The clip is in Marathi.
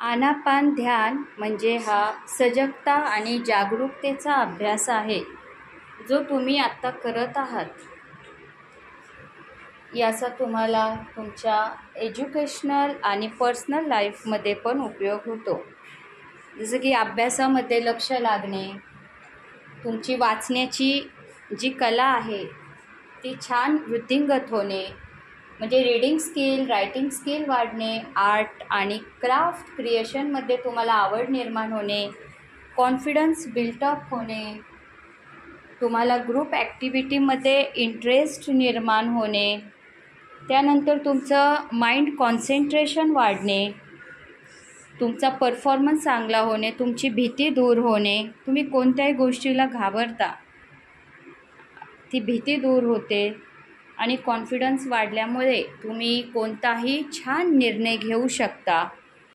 आनापान ध्यान म्हणजे हा सजगता आणि जागरूकतेचा अभ्यास आहे, जो तुम्ही आत्ता करत आहात. याचा तुम्हाला तुमच्या एज्युकेशनल आणि पर्सनल लाईफमध्ये पण उपयोग होतो. जसं की अभ्यासामध्ये लक्ष लागणे, तुमची वाचण्याची जी कला आहे ती छान वृद्धिंगत होणे, म्हणजे रीडिंग स्किल, रायटिंग स्किल वाढणे, आर्ट आणि क्राफ्ट क्रिएशनमध्ये तुम्हाला आवड निर्माण होणे, कॉन्फिडन्स बिल्टअप होणे, तुम्हाला ग्रुप ॲक्टिव्हिटीमध्ये इंटरेस्ट निर्माण होणे, त्यानंतर तुमचं माइंड कॉन्सन्ट्रेशन वाढणे, तुमचा परफॉर्मन्स चांगला होणे, तुमची भीती दूर होणे, तुम्ही कोणत्याही गोष्टीला घाबरता ती भीती दूर होते आणि कॉन्फिडन्स वाढल्यामुळे तुम्ही कोणताही छान निर्णय घेऊ शकता.